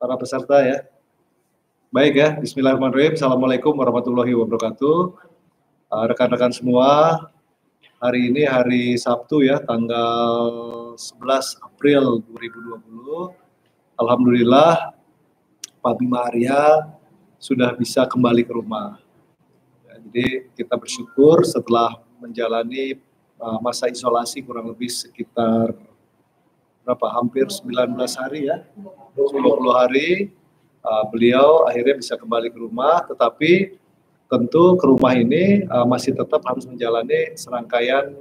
para peserta ya. Baik ya, bismillahirrahmanirrahim. Assalamualaikum warahmatullahi wabarakatuh. Rekan-rekan semua, hari ini hari Sabtu ya, tanggal 11 April 2020. Alhamdulillah, Pak Bima Arya sudah bisa kembali ke rumah. Ya, jadi kita bersyukur setelah menjalani masa isolasi kurang lebih sekitar hampir 19 hari ya, 20 hari. Beliau akhirnya bisa kembali ke rumah, tetapi tentu ke rumah ini masih tetap harus menjalani serangkaian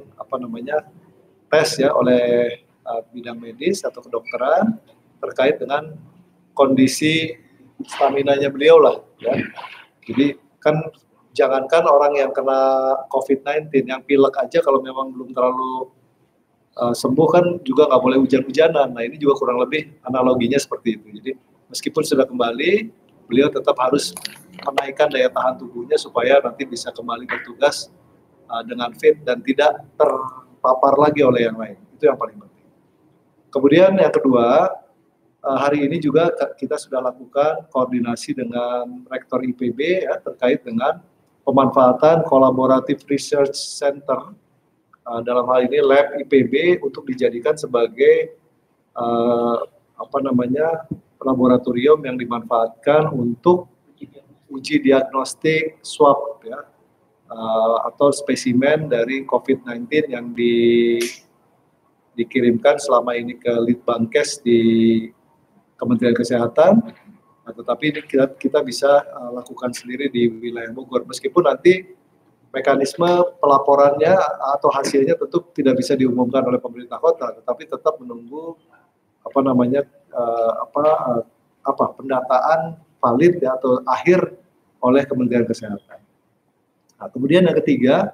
tes ya oleh bidang medis atau kedokteran terkait dengan kondisi stamina-nya beliau lah ya. Jadi kan jangankan orang yang kena COVID-19, yang pilek aja kalau memang belum terlalu sembuh kan juga nggak boleh hujan-hujanan. Nah ini juga kurang lebih analoginya seperti itu. Jadi meskipun sudah kembali, beliau tetap harus menaikkan daya tahan tubuhnya supaya nanti bisa kembali bertugas dengan fit dan tidak terpapar lagi oleh yang lain. Itu yang paling penting. Kemudian yang kedua, hari ini juga kita sudah lakukan koordinasi dengan Rektor IPB ya, terkait dengan pemanfaatan Collaborative Research Center, dalam hal ini lab IPB untuk dijadikan sebagai laboratorium yang dimanfaatkan untuk uji diagnostik swab ya, atau spesimen dari COVID-19 yang dikirimkan selama ini ke Litbangkes di Kementerian Kesehatan, tetapi ini kita bisa lakukan sendiri di wilayah Bogor, meskipun nanti mekanisme pelaporannya atau hasilnya tentu tidak bisa diumumkan oleh pemerintah kota, tetapi tetap menunggu pendataan valid ya, atau akhir oleh Kementerian Kesehatan. Nah, kemudian yang ketiga,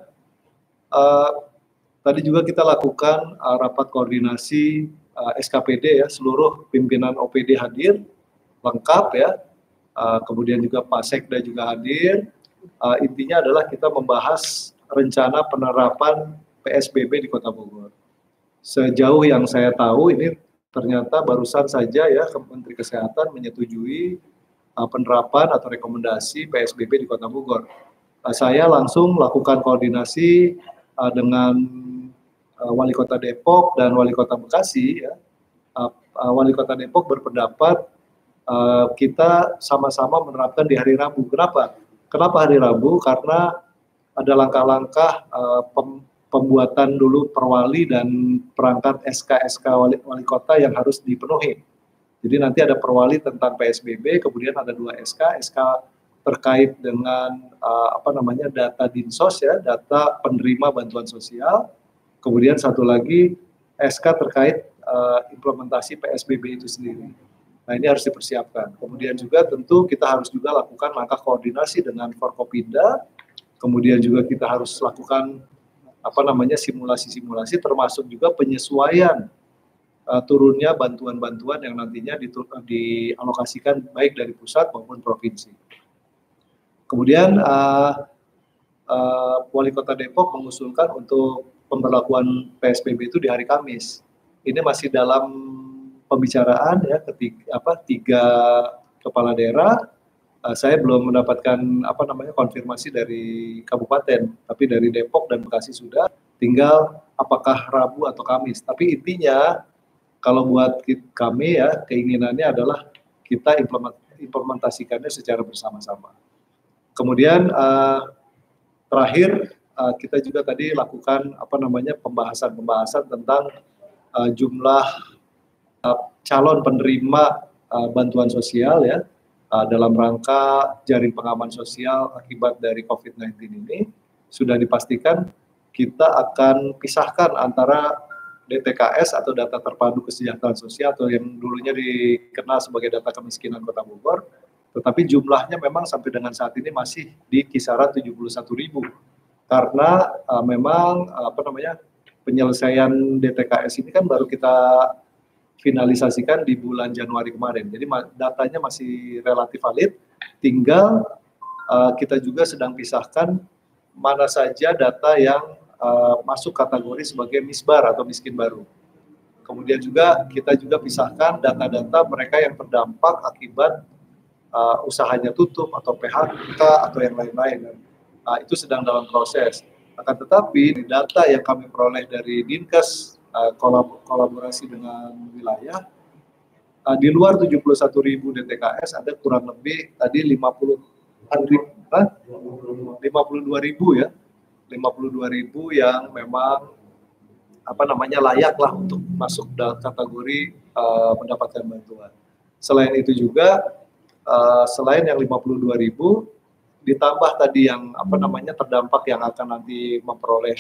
tadi juga kita lakukan rapat koordinasi SKPD ya, seluruh pimpinan OPD hadir lengkap ya, kemudian juga Pak Sekda juga hadir. Intinya adalah kita membahas rencana penerapan PSBB di Kota Bogor. Sejauh yang saya tahu ini ternyata barusan saja ya Menteri Kesehatan menyetujui penerapan atau rekomendasi PSBB di Kota Bogor. Saya langsung lakukan koordinasi dengan Wali Kota Depok dan Wali Kota Bekasi ya. Wali Kota Depok berpendapat kita sama-sama menerapkan di hari Rabu. Kenapa hari Rabu? Karena ada langkah-langkah pembuatan dulu perwali dan perangkat SK wali kota yang harus dipenuhi. Jadi nanti ada perwali tentang PSBB, kemudian ada 2 SK terkait dengan data Dinsos ya, data penerima bantuan sosial. Kemudian satu lagi SK terkait implementasi PSBB itu sendiri. Nah ini harus dipersiapkan. Kemudian juga tentu kita harus juga lakukan langkah koordinasi dengan Forkopimda. Kemudian juga kita harus lakukan simulasi-simulasi, termasuk juga penyesuaian turunnya bantuan-bantuan yang nantinya dialokasikan baik dari pusat maupun provinsi. Kemudian Wali Kota Depok mengusulkan untuk pemberlakuan PSBB itu di hari Kamis. Ini masih dalam pembicaraan ya, tiga kepala daerah. Saya belum mendapatkan konfirmasi dari kabupaten, tapi dari Depok dan Bekasi sudah. Tinggal apakah Rabu atau Kamis. Tapi intinya kalau buat kami ya, keinginannya adalah kita implementasikannya secara bersama-sama. Kemudian terakhir kita juga tadi lakukan pembahasan tentang jumlah calon penerima bantuan sosial ya, dalam rangka jaring pengaman sosial akibat dari COVID-19 ini. Sudah dipastikan kita akan pisahkan antara DTKS atau data terpadu kesejahteraan sosial, atau yang dulunya dikenal sebagai data kemiskinan Kota Bogor, tetapi jumlahnya memang sampai dengan saat ini masih di kisaran 71.000, karena memang penyelesaian DTKS ini kan baru kita finalisasikan di bulan Januari kemarin. Jadi datanya masih relatif valid, tinggal kita juga sedang pisahkan mana saja data yang masuk kategori sebagai misbar atau miskin baru. Kemudian juga kita juga pisahkan data-data mereka yang terdampak akibat usahanya tutup atau PHK atau yang lain-lain. Itu sedang dalam proses. Akan tetapi data yang kami peroleh dari Dinkes kolaborasi dengan wilayah, di luar 71.000 DTKS ada kurang lebih tadi 52.000 ya, 52.000 yang memang layak lah untuk masuk dalam kategori mendapatkan bantuan. Selain itu juga selain yang 52.000 ditambah tadi yang terdampak yang akan nanti memperoleh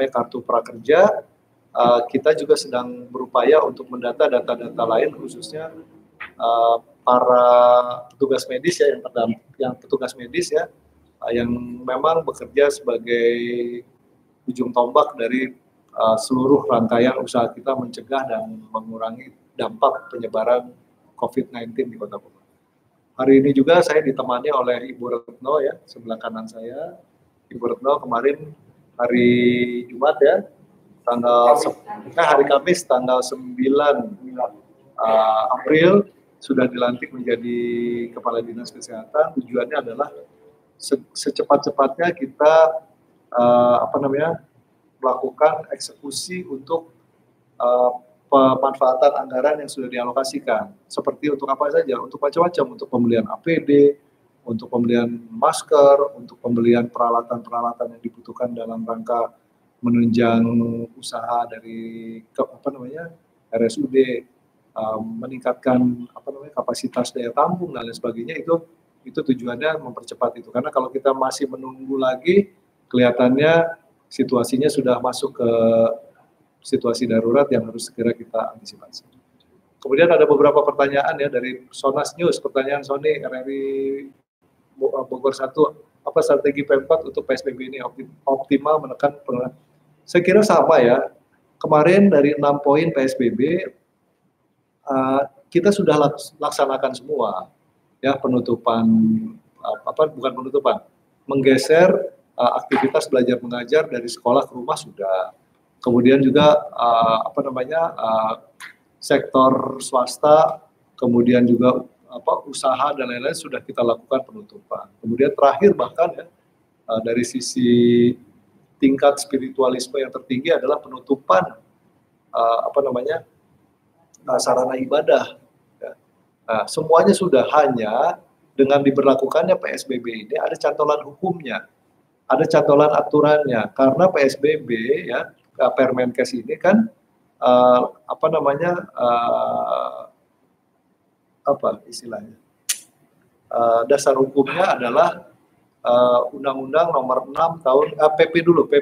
kartu prakerja, kita juga sedang berupaya untuk mendata data-data lain khususnya para petugas medis ya yang memang bekerja sebagai ujung tombak dari seluruh rangkaian usaha kita mencegah dan mengurangi dampak penyebaran COVID-19 di Kota Bogor. Hari ini juga saya ditemani oleh Ibu Retno ya, sebelah kanan saya. Ibu Retno kemarin hari Jumat ya, hari Kamis tanggal 9 April sudah dilantik menjadi Kepala Dinas Kesehatan. Tujuannya adalah secepat-cepatnya kita melakukan eksekusi untuk pemanfaatan anggaran yang sudah dialokasikan. Seperti untuk apa saja? Untuk macam-macam, untuk pembelian APD, untuk pembelian masker, untuk pembelian peralatan-peralatan yang dibutuhkan dalam rangka menunjang usaha dari RSUD, meningkatkan kapasitas daya tampung dan lain sebagainya. Itu tujuannya mempercepat itu. Karena kalau kita masih menunggu lagi, kelihatannya situasinya sudah masuk ke situasi darurat yang harus segera kita antisipasi. Kemudian ada beberapa pertanyaan ya dari Sonas News. Pertanyaan Sony RRI Bogor 1, apa strategi Pemkot untuk PSBB ini optimal menekan penularan? Saya kira sama ya. Kemarin dari 6 poin PSBB kita sudah laksanakan semua ya, menggeser aktivitas belajar mengajar dari sekolah ke rumah sudah. Kemudian juga sektor swasta, kemudian juga usaha dan lain-lain sudah kita lakukan penutupan. Kemudian terakhir bahkan ya, dari sisi tingkat spiritualisme yang tertinggi adalah penutupan sarana ibadah. Ya. Nah, semuanya sudah, hanya dengan diberlakukannya PSBB ini ada cantolan hukumnya, ada cantolan aturannya. Karena PSBB ya, Permenkes ini kan dasar hukumnya adalah Undang-Undang Nomor 6 tahun PP 21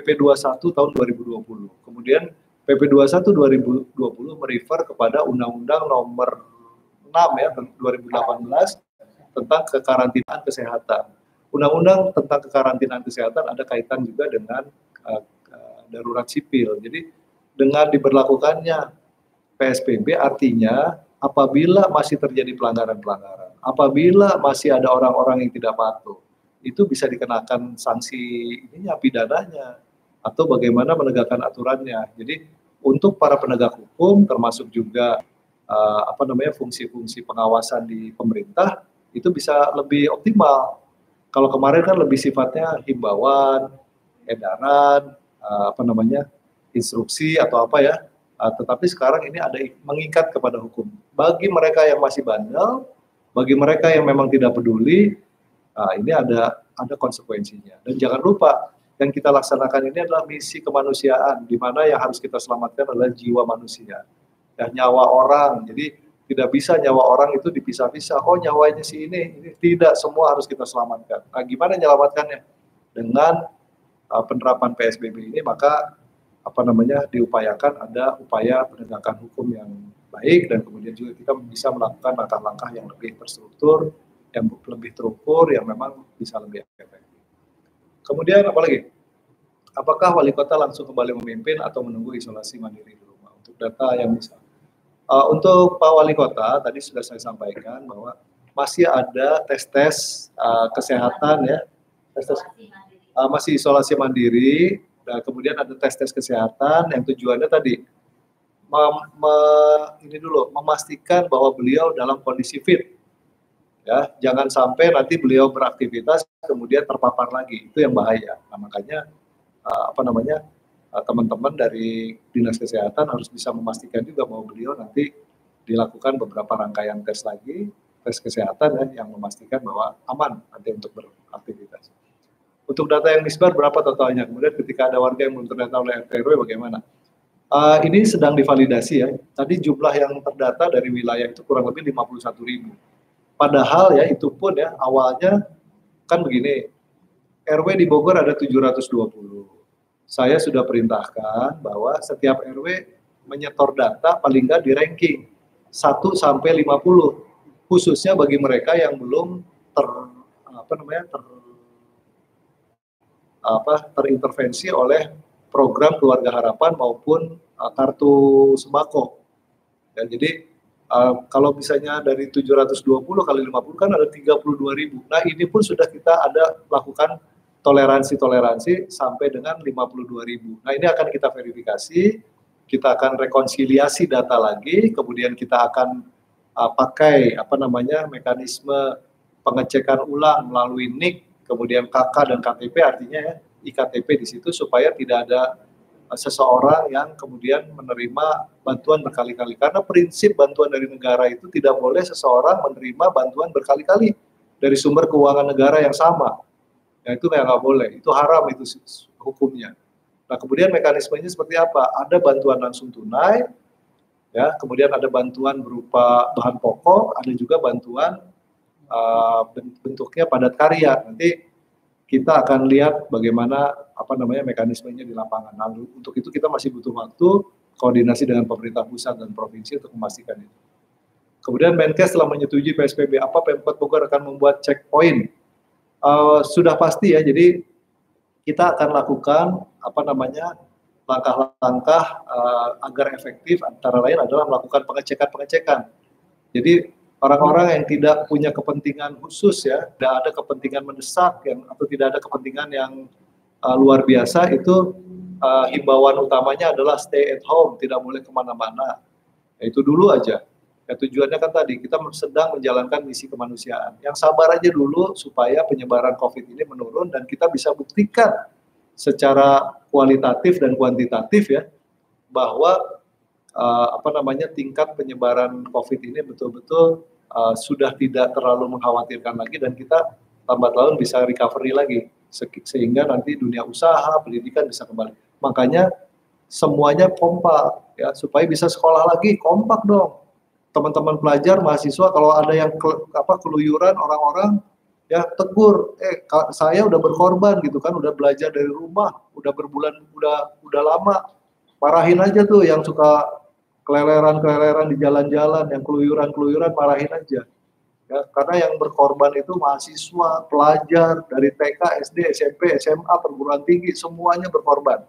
tahun 2020. Kemudian PP 21 2020 merefer kepada Undang-Undang Nomor 6 ya 2018 tentang kekarantinaan kesehatan. Undang-undang tentang kekarantinaan kesehatan ada kaitan juga dengan darurat sipil. Jadi dengan diberlakukannya PSBB artinya apabila masih terjadi pelanggaran-pelanggaran, apabila masih ada orang-orang yang tidak patuh, itu bisa dikenakan sanksi pidananya atau bagaimana menegakkan aturannya. Jadi untuk para penegak hukum termasuk juga fungsi-fungsi pengawasan di pemerintah itu bisa lebih optimal. Kalau kemarin kan lebih sifatnya himbauan, edaran, instruksi atau apa ya. Tetapi sekarang ini ada mengikat kepada hukum. Bagi mereka yang masih bandel, bagi mereka yang memang tidak peduli, ini ada konsekuensinya. Dan jangan lupa yang kita laksanakan ini adalah misi kemanusiaan, di mana yang harus kita selamatkan adalah jiwa manusia, ya, nyawa orang. Jadi tidak bisa nyawa orang itu dipisah-pisah. Oh, nyawanya si ini tidak, semua harus kita selamatkan. Nah, gimana menyelamatkannya? Dengan penerapan PSBB ini, maka diupayakan ada upaya penegakan hukum yang baik, dan kemudian juga kita bisa melakukan langkah-langkah yang lebih terstruktur, yang lebih terukur, yang memang bisa lebih efektif. Kemudian apalagi? Apakah wali kota langsung kembali memimpin atau menunggu isolasi mandiri di rumah? Untuk data yang bisa. Untuk Pak Wali Kota, tadi sudah saya sampaikan bahwa masih ada tes-tes kesehatan ya, masih isolasi mandiri, dan kemudian ada tes-tes kesehatan yang tujuannya tadi ini dulu memastikan bahwa beliau dalam kondisi fit, ya, jangan sampai nanti beliau beraktivitas kemudian terpapar lagi, itu yang bahaya. Nah, makanya teman-teman dari dinas kesehatan harus bisa memastikan juga bahwa beliau nanti dilakukan beberapa rangkaian tes lagi, tes kesehatan ya, yang memastikan bahwa aman nanti untuk beraktivitas. Untuk data yang disebar berapa totalnya, kemudian ketika ada warga yang belum terdata oleh RT RW bagaimana? Ini sedang divalidasi ya. Tadi jumlah yang terdata dari wilayah itu kurang lebih 51.000. Padahal ya itu pun ya awalnya kan begini, RW di Bogor ada 720. Saya sudah perintahkan bahwa setiap RW menyetor data paling nggak di ranking 1 sampai 50, khususnya bagi mereka yang belum terintervensi oleh program Keluarga Harapan maupun kartu sembako. Ya, jadi kalau misalnya dari 720 kali 50 kan ada 32.000. Nah, ini pun sudah kita ada lakukan toleransi sampai dengan 52.000. Nah, ini akan kita verifikasi, kita akan rekonsiliasi data lagi, kemudian kita akan pakai mekanisme pengecekan ulang melalui NIK, kemudian KK dan KTP, artinya ya IKTP di situ, supaya tidak ada seseorang yang kemudian menerima bantuan berkali-kali. Karena prinsip bantuan dari negara itu tidak boleh seseorang menerima bantuan berkali-kali dari sumber keuangan negara yang sama. Ya, itu nggak boleh, itu haram, itu hukumnya. Nah, kemudian mekanismenya seperti apa? Ada bantuan langsung tunai, ya, kemudian ada bantuan berupa bahan pokok, ada juga bantuan bentuknya padat karya. Nanti kita akan lihat bagaimana mekanismenya di lapangan. Nah, untuk itu kita masih butuh waktu, koordinasi dengan pemerintah pusat dan provinsi untuk memastikan itu. Kemudian Menkes telah menyetujui PSBB. Apa Pemkot Bogor akan membuat checkpoint? Sudah pasti ya. Jadi kita akan lakukan langkah-langkah agar efektif, antara lain adalah melakukan pengecekan. Jadi orang-orang yang tidak punya kepentingan khusus ya, tidak ada kepentingan mendesak atau tidak ada kepentingan yang luar biasa, itu himbauan utamanya adalah stay at home, tidak boleh kemana-mana. Ya, itu dulu aja. Ya, tujuannya kan tadi kita sedang menjalankan misi kemanusiaan. Yang sabar aja dulu supaya penyebaran COVID ini menurun dan kita bisa buktikan secara kualitatif dan kuantitatif ya bahwa tingkat penyebaran COVID ini betul-betul sudah tidak terlalu mengkhawatirkan lagi, dan kita lambat laun bisa recovery lagi sehingga nanti dunia usaha, pendidikan bisa kembali. Makanya semuanya kompak ya, supaya bisa sekolah lagi, kompak dong. Teman-teman pelajar, mahasiswa, kalau ada yang keluyuran orang-orang ya tegur, saya udah berkorban gitu kan, udah belajar dari rumah, udah berbulan, udah lama, marahin aja tuh yang suka keleleran di jalan-jalan, yang keluyuran marahin aja. Ya, karena yang berkorban itu mahasiswa, pelajar dari TK, SD, SMP, SMA, perguruan tinggi, semuanya berkorban.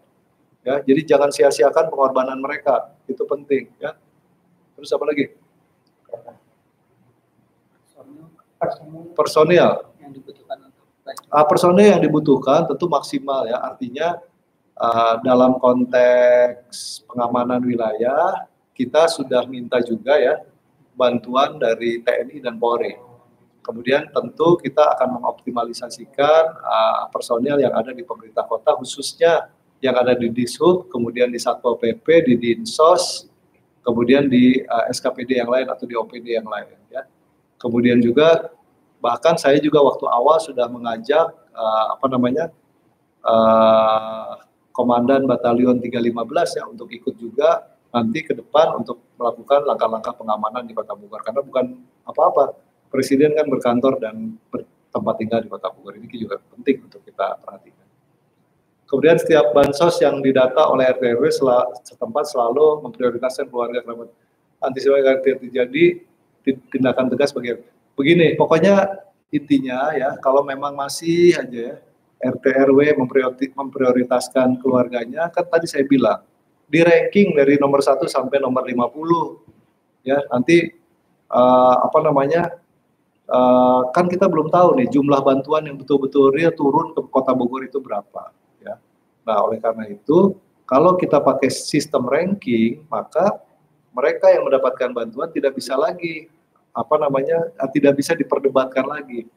Ya, jadi jangan sia-siakan pengorbanan mereka, itu penting. Ya. Terus apa lagi? Personil yang dibutuhkan personil yang dibutuhkan tentu maksimal ya, artinya dalam konteks pengamanan wilayah kita sudah minta juga ya bantuan dari TNI dan Polri. Kemudian tentu kita akan mengoptimalisasikan personil yang ada di pemerintah kota, khususnya yang ada di Dishub, kemudian di Satpol PP, di Dinsos, kemudian di SKPD yang lain atau di OPD yang lain ya. Kemudian juga bahkan saya juga waktu awal sudah mengajak Komandan Batalion 315 ya untuk ikut juga nanti ke depan untuk melakukan langkah-langkah pengamanan di Kota Bogor, karena bukan apa-apa, Presiden kan berkantor dan bertempat tinggal di Kota Bogor, ini juga penting untuk kita perhatikan. Kemudian setiap bansos yang didata oleh RT RW setempat selalu memprioritaskan keluarga kerabat. Antisipasi terjadi tindakan tegas begini, pokoknya intinya ya, kalau memang masih aja ya, RT RW memprioritaskan keluarganya, kan tadi saya bilang di ranking dari nomor 1 sampai nomor 50 ya, nanti kan kita belum tahu nih jumlah bantuan yang betul-betul real turun ke Kota Bogor itu berapa ya. Nah, oleh karena itu kalau kita pakai sistem ranking, maka mereka yang mendapatkan bantuan tidak bisa lagi tidak bisa diperdebatkan lagi.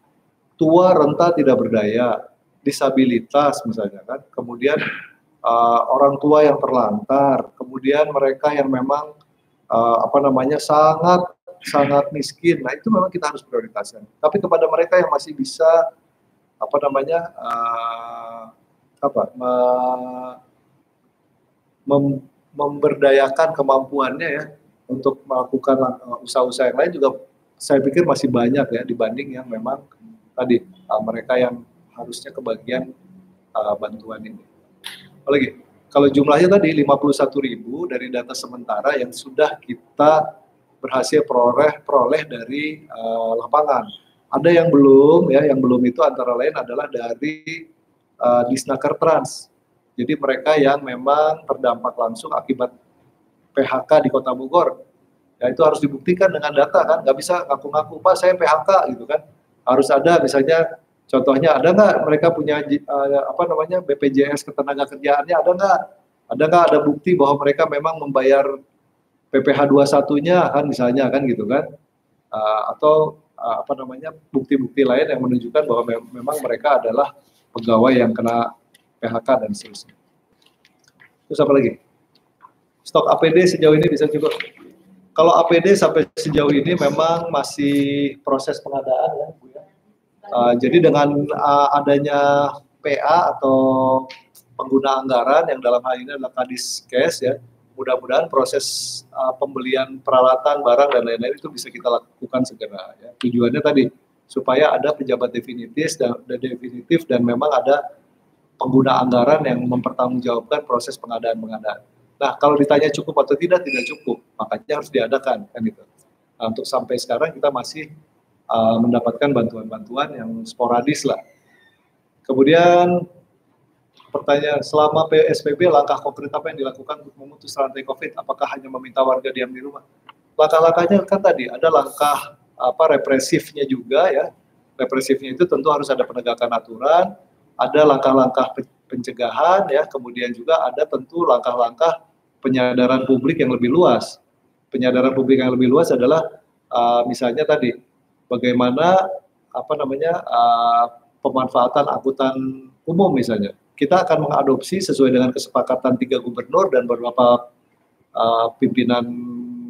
Tua, renta, tidak berdaya, disabilitas misalnya kan, kemudian orang tua yang terlantar, kemudian mereka yang memang sangat sangat miskin. Nah, itu memang kita harus prioritaskan. Tapi kepada mereka yang masih bisa memberdayakan kemampuannya ya untuk melakukan usaha-usaha yang lain juga saya pikir masih banyak ya dibanding yang memang tadi mereka yang harusnya kebagian bantuan ini. Apalagi kalau jumlahnya tadi 51.000 dari data sementara yang sudah kita berhasil peroleh dari lapangan. Ada yang belum ya, yang belum itu antara lain adalah dari Disnaker Trans. Jadi mereka yang memang terdampak langsung akibat PHK di Kota Bogor. Ya itu harus dibuktikan dengan data kan, nggak bisa ngaku-ngaku, Pak saya PHK gitu kan. Harus ada misalnya, contohnya ada nggak mereka punya BPJS ketenagakerjaannya, ada nggak ada bukti bahwa mereka memang membayar PPh 21-nya kan misalnya kan gitu kan. Atau bukti-bukti lain yang menunjukkan bahwa memang mereka adalah pegawai yang kena PHK dan seterusnya. Terus apa lagi? Stok APD sejauh ini bisa cukup. Kalau APD sampai sejauh ini memang masih proses pengadaan ya, Bu ya. Jadi dengan adanya PA atau pengguna anggaran yang dalam hal ini adalah Kadiskes ya, mudah-mudahan proses pembelian peralatan, barang dan lain-lain itu bisa kita lakukan segera ya. Tujuannya tadi supaya ada pejabat definitif dan memang ada pengguna anggaran yang mempertanggungjawabkan proses pengadaan. Nah, kalau ditanya cukup atau tidak cukup, makanya harus diadakan kan gitu. Nah, untuk sampai sekarang kita masih mendapatkan bantuan-bantuan yang sporadis lah. Kemudian pertanyaan, selama PSBB langkah konkret apa yang dilakukan untuk memutus rantai COVID? Apakah hanya meminta warga diam di rumah? Langkah-langkahnya kan tadi ada langkah represifnya juga ya. Represifnya itu tentu harus ada penegakan aturan, ada langkah-langkah pencegahan ya, kemudian juga ada tentu langkah-langkah penyadaran publik yang lebih luas. Penyadaran publik yang lebih luas adalah misalnya tadi bagaimana pemanfaatan angkutan umum misalnya. Kita akan mengadopsi sesuai dengan kesepakatan 3 gubernur dan beberapa pimpinan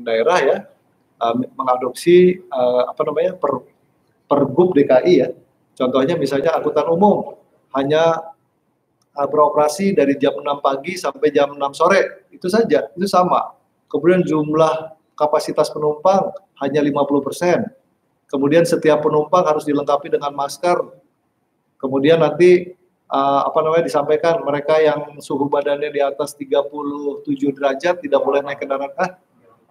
daerah ya, mengadopsi Pergub DKI ya. Contohnya misalnya angkutan umum hanya beroperasi dari jam 6 pagi sampai jam 6 sore, itu saja, itu sama. Kemudian jumlah kapasitas penumpang hanya 50%. Kemudian setiap penumpang harus dilengkapi dengan masker. Kemudian nanti disampaikan mereka yang suhu badannya di atas 37 derajat tidak boleh naik kendaraan,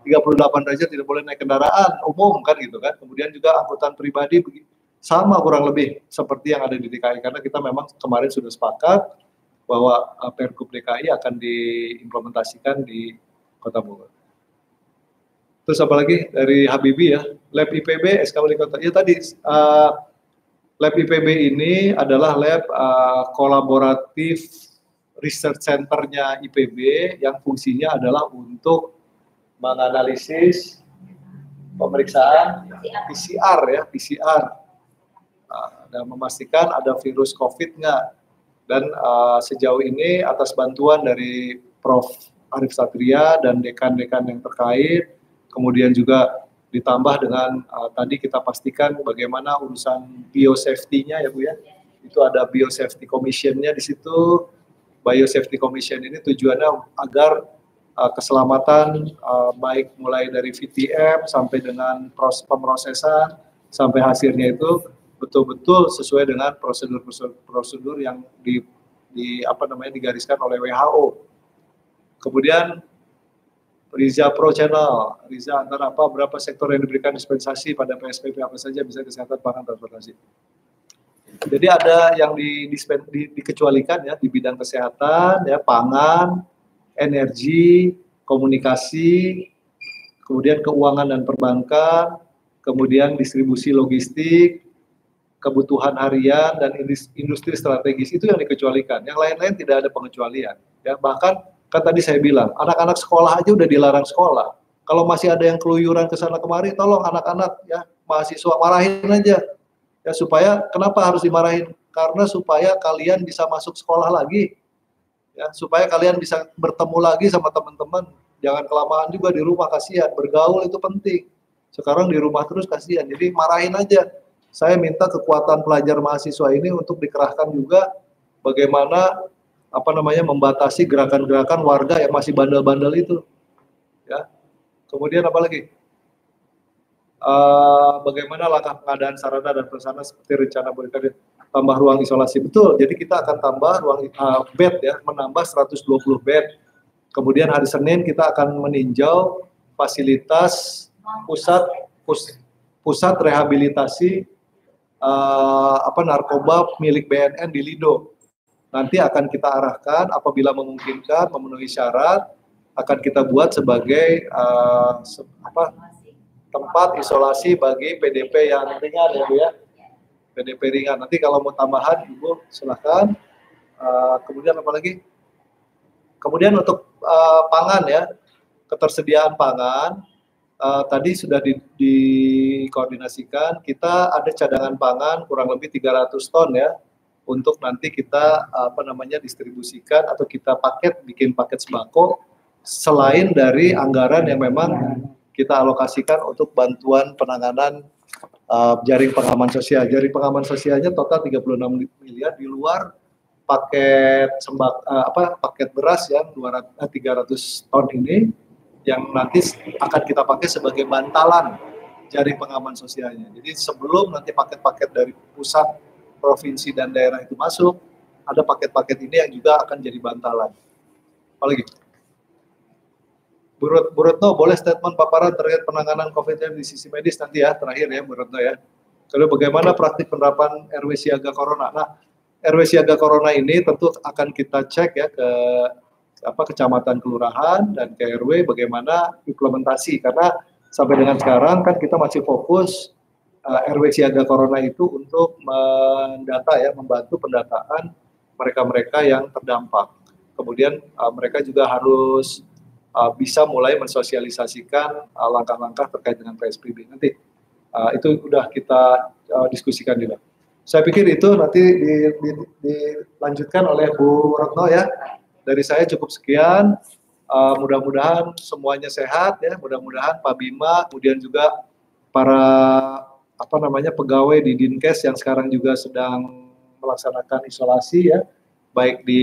38 derajat tidak boleh naik kendaraan umum kan gitu kan. Kemudian juga angkutan pribadi sama kurang lebih seperti yang ada di DKI, karena kita memang kemarin sudah sepakat bahwa Pergub DKI akan diimplementasikan di Kota Bogor. Terus apalagi dari Habibie ya, Lab IPB SK Wali Kota. Ya tadi Lab IPB ini adalah lab kolaboratif research centernya IPB yang fungsinya adalah untuk menganalisis pemeriksaan PCR dan memastikan ada virus COVID nggak. Dan sejauh ini atas bantuan dari Prof. Arif Satria dan dekan-dekan yang terkait, kemudian juga ditambah dengan tadi kita pastikan bagaimana urusan biosafety-nya ya Bu ya. Itu ada Biosafety Commission-nya di situ. Biosafety Commission ini tujuannya agar keselamatan baik mulai dari VTM sampai dengan pemrosesan sampai hasilnya itu betul-betul sesuai dengan prosedur yang digariskan oleh WHO. Kemudian Riza Pro Channel, Riza antara berapa sektor yang diberikan dispensasi pada PSBB apa saja, bisa kesehatan, pangan, transportasi. Jadi ada yang dikecualikan ya di bidang kesehatan, ya pangan, energi, komunikasi, kemudian keuangan dan perbankan, kemudian distribusi logistik, kebutuhan harian dan industri strategis, itu yang dikecualikan. Yang lain-lain tidak ada pengecualian. Ya bahkan kan tadi saya bilang anak-anak sekolah aja udah dilarang sekolah. Kalau masih ada yang keluyuran ke sana kemari, tolong anak-anak ya, mahasiswa marahin aja. Ya supaya kenapa harus dimarahin? Karena supaya kalian bisa masuk sekolah lagi. Ya, supaya kalian bisa bertemu lagi sama teman-teman. Jangan kelamaan juga di rumah, kasihan. Bergaul itu penting. Sekarang di rumah terus kasihan. Jadi marahin aja. Saya minta kekuatan pelajar mahasiswa ini untuk dikerahkan juga bagaimana membatasi gerakan-gerakan warga yang masih bandel-bandel itu. Ya. Kemudian apa lagi? Bagaimana langkah pengadaan sarana dan prasarana seperti rencana berikan tambah ruang isolasi. Betul, jadi kita akan tambah ruang bed ya, menambah 120 bed. Kemudian hari Senin kita akan meninjau fasilitas pusat rehabilitasi narkoba milik BNN di Lido. Nanti akan kita arahkan apabila memungkinkan memenuhi syarat akan kita buat sebagai tempat isolasi bagi PDP yang ringan ya Bu ya. PDP ringan. Nanti kalau mau tambahan Ibu silahkan. Kemudian apa lagi? Kemudian untuk pangan ya, ketersediaan pangan tadi sudah dikoordinasikan. Kita ada cadangan pangan kurang lebih 300 ton ya untuk nanti kita distribusikan atau kita bikin paket sembako selain dari anggaran yang memang kita alokasikan untuk bantuan penanganan jaring pengaman sosial. Jaring pengaman sosialnya total 36 miliar di luar paket paket beras yang 300 ton ini yang nanti akan kita pakai sebagai bantalan jaring pengaman sosialnya. Jadi sebelum nanti paket-paket dari pusat, provinsi dan daerah itu masuk, ada paket-paket ini yang juga akan jadi bantalan. Apalagi? Bu Retno, boleh statement paparan terkait penanganan COVID-19 di sisi medis nanti ya, terakhir ya Bu Retno ya. Lalu bagaimana praktik penerapan RW Siaga Corona? Nah, RW Siaga Corona ini tentu akan kita cek ya ke kecamatan, kelurahan, dan ke RW bagaimana implementasi. Karena sampai dengan sekarang kan kita masih fokus RW Siaga Corona itu untuk membantu pendataan mereka-mereka yang terdampak. Kemudian mereka juga harus bisa mulai mensosialisasikan langkah-langkah terkait dengan PSBB. Nanti itu sudah kita diskusikan juga. Saya pikir itu nanti dilanjutkan oleh Bu Retno ya. Dari saya cukup sekian. Mudah-mudahan semuanya sehat ya. Mudah-mudahan Pak Bima, kemudian juga para pegawai di Dinkes yang sekarang juga sedang melaksanakan isolasi ya, baik di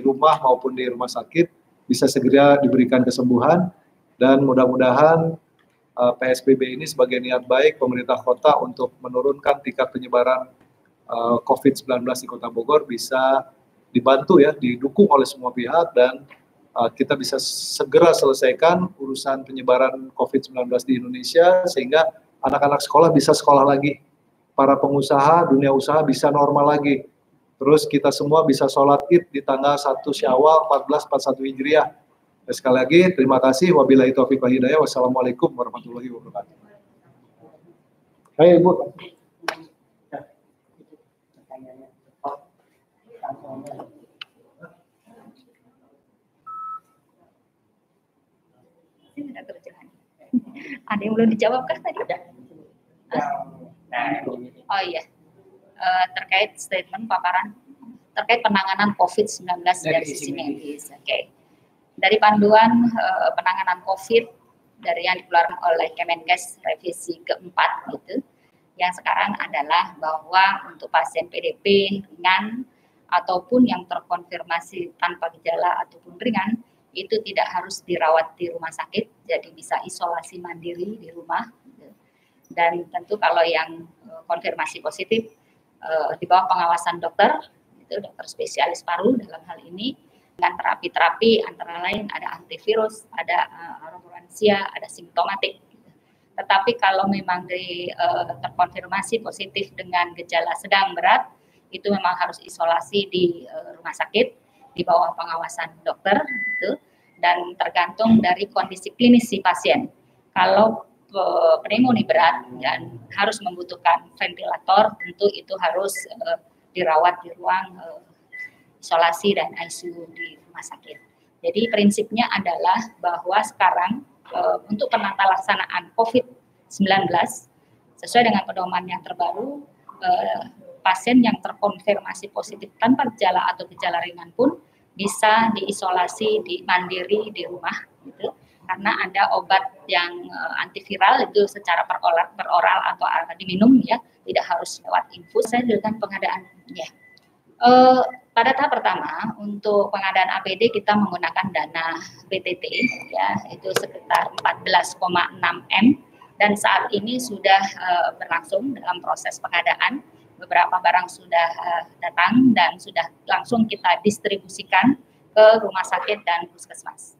rumah maupun di rumah sakit, bisa segera diberikan kesembuhan, dan mudah-mudahan PSBB ini sebagai niat baik pemerintah kota untuk menurunkan tingkat penyebaran COVID-19 di Kota Bogor bisa dibantu ya, didukung oleh semua pihak, dan kita bisa segera selesaikan urusan penyebaran COVID-19 di Indonesia sehingga anak-anak sekolah bisa sekolah lagi, para pengusaha, dunia usaha bisa normal lagi. Terus kita semua bisa sholat Id di tanggal 1 Syawal 1441 Hijriah. Dan sekali lagi, terima kasih. Wabillahi taufiq wal hidayah. Wassalamualaikum warahmatullahi wabarakatuh. Hai Ibu. Ada yang belum dijawab kah tadi? Oh iya, terkait statement paparan terkait penanganan COVID-19 dari sisi medis. Oke. Dari panduan penanganan COVID dari yang dikeluarkan oleh Kemenkes revisi keempat gitu, yang sekarang adalah bahwa untuk pasien PDP ringan ataupun yang terkonfirmasi tanpa gejala ataupun ringan itu tidak harus dirawat di rumah sakit, jadi bisa isolasi mandiri di rumah. Dan tentu kalau yang konfirmasi positif di bawah pengawasan dokter, itu dokter spesialis paru dalam hal ini, dengan terapi-terapi antara lain ada antivirus, ada roburansia, ada simptomatik. Tetapi kalau memang terkonfirmasi positif dengan gejala sedang berat, itu memang harus isolasi di rumah sakit di bawah pengawasan dokter gitu, dan tergantung dari kondisi klinis si pasien. Kalau pneumonia berat dan harus membutuhkan ventilator, tentu itu harus dirawat di ruang isolasi dan ICU di rumah sakit. Jadi prinsipnya adalah bahwa sekarang untuk penata laksanaan COVID-19 sesuai dengan pedoman yang terbaru, pasien yang terkonfirmasi positif tanpa gejala atau gejala ringan pun bisa diisolasi di mandiri di rumah gitu. Karena ada obat yang antiviral itu secara peroral atau diminum ya, tidak harus lewat infus. Saya dengan pengadaan ya. Pada tahap pertama untuk pengadaan APD kita menggunakan dana BTT ya, itu sekitar 14,6 M dan saat ini sudah berlangsung dalam proses pengadaan. Beberapa barang sudah datang dan sudah langsung kita distribusikan ke rumah sakit dan puskesmas.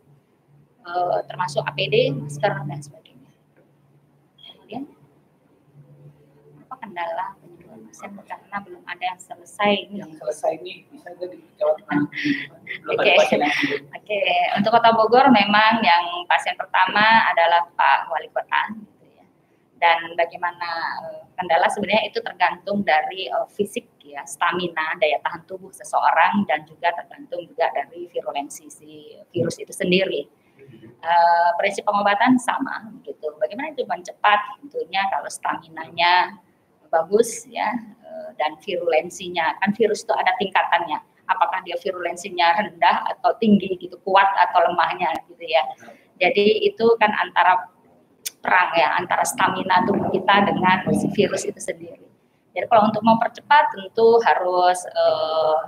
Termasuk APD, masker, dan sebagainya. Kemudian, apa kendala penyembuhan pasien karena belum ada yang selesai? Yang selesai ini bisa jadi jawaban. Oke. Untuk Kota Bogor memang yang pasien pertama adalah Pak Wali Kota. Gitu ya. Dan bagaimana kendala sebenarnya itu tergantung dari fisik ya, stamina, daya tahan tubuh seseorang dan juga tergantung juga dari virulensi si virus itu sendiri. Prinsip pengobatan sama gitu. Bagaimana itu mencepat? Tentunya kalau staminanya bagus ya dan virulensinya, kan virus itu ada tingkatannya. Apakah dia virulensinya rendah atau tinggi gitu, kuat atau lemahnya gitu ya. Jadi itu kan antara perang ya, antara stamina tubuh kita dengan si virus itu sendiri. Jadi kalau untuk mempercepat tentu harus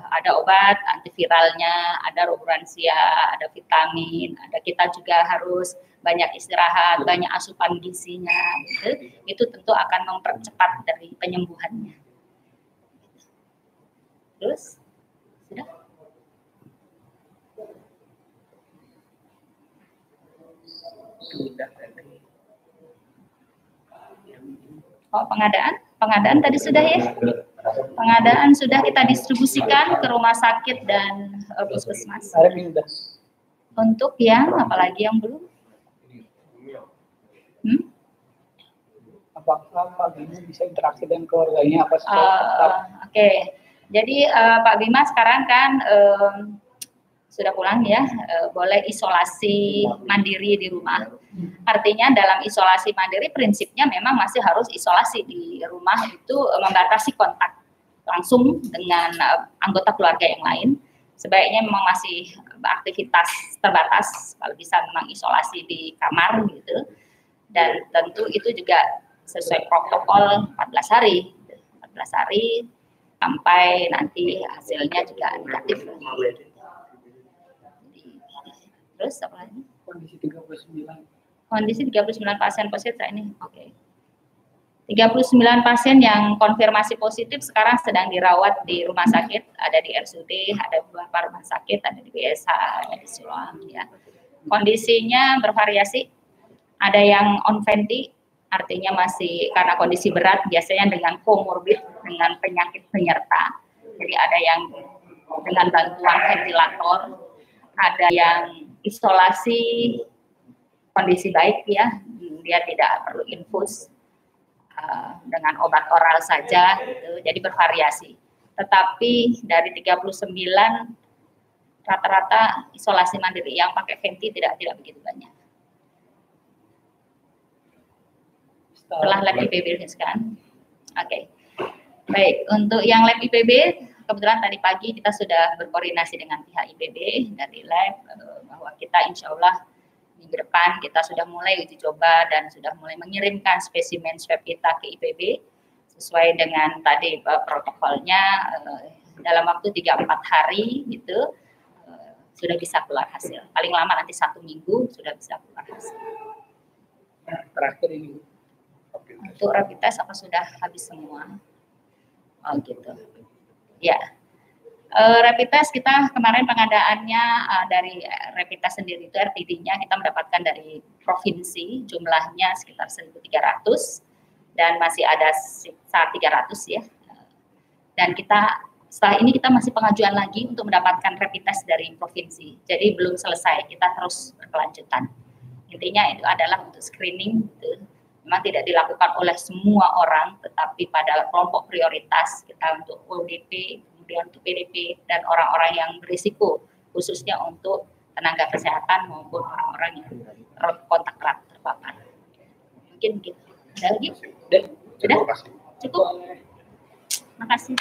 ada obat antiviralnya, ada roburansia, ada vitamin, ada kita juga harus banyak istirahat, banyak asupan gizinya, gitu. Itu tentu akan mempercepat dari penyembuhannya. Terus sudah? Oh, pengadaan tadi sudah ya. Pengadaan sudah kita distribusikan ke rumah sakit dan puskesmas. Untuk yang apalagi yang belum? Apakah Pak Bima bisa interaksi dengan keluarganya? Oke. Jadi Pak Bima sekarang kan sudah pulang ya, boleh isolasi mandiri di rumah. Artinya dalam isolasi mandiri prinsipnya memang masih harus isolasi di rumah itu membatasi kontak langsung dengan anggota keluarga yang lain. Sebaiknya memang masih beraktivitas terbatas, kalau bisa memang isolasi di kamar gitu. Dan tentu itu juga sesuai protokol 14 hari. 14 hari sampai nanti hasilnya juga negatif. Terus apa lagi? Kondisi 39 pasien positif ini. Oke. 39 pasien yang konfirmasi positif sekarang sedang dirawat di rumah sakit, ada di RSUD, ada beberapa rumah sakit, ada di BSH, ada di Siloam ya. Kondisinya bervariasi. Ada yang on venti, artinya masih karena kondisi berat biasanya dengan komorbid, dengan penyakit penyerta. Jadi ada yang dengan bantuan ventilator, ada yang isolasi kondisi baik ya, dia tidak perlu infus dengan obat oral saja gitu, jadi bervariasi. Tetapi dari 39 rata-rata isolasi mandiri yang pakai venti tidak begitu banyak. Setelah lab IPB kan. Oke. Baik, untuk yang lab IPB kebetulan tadi pagi kita sudah berkoordinasi dengan pihak IPB dari lab bahwa kita insya Allah minggu depan kita sudah mulai uji coba dan sudah mulai mengirimkan spesimen swab kita ke IPB sesuai dengan tadi protokolnya dalam waktu 3-4 hari gitu sudah bisa keluar hasil. Paling lama nanti 1 minggu sudah bisa keluar hasil. Terakhir ini untuk rapid test apa sudah habis semua? Oh gitu. Ya, rapid test kita kemarin pengadaannya dari rapid test sendiri itu RTD-nya kita mendapatkan dari provinsi, jumlahnya sekitar 1.300 dan masih ada sisa 300 ya. Dan kita setelah ini kita masih pengajuan lagi untuk mendapatkan rapid test dari provinsi. Jadi belum selesai, kita terus berkelanjutan. Intinya itu adalah untuk screening, gitu. Memang tidak dilakukan oleh semua orang, tetapi pada kelompok prioritas kita untuk ODP, kemudian untuk PDP, dan orang-orang yang berisiko, khususnya untuk tenaga kesehatan maupun orang-orang yang kontak erat terpapar. Mungkin gitu. Ada lagi? Dan Sudah? Cukup? Makasih.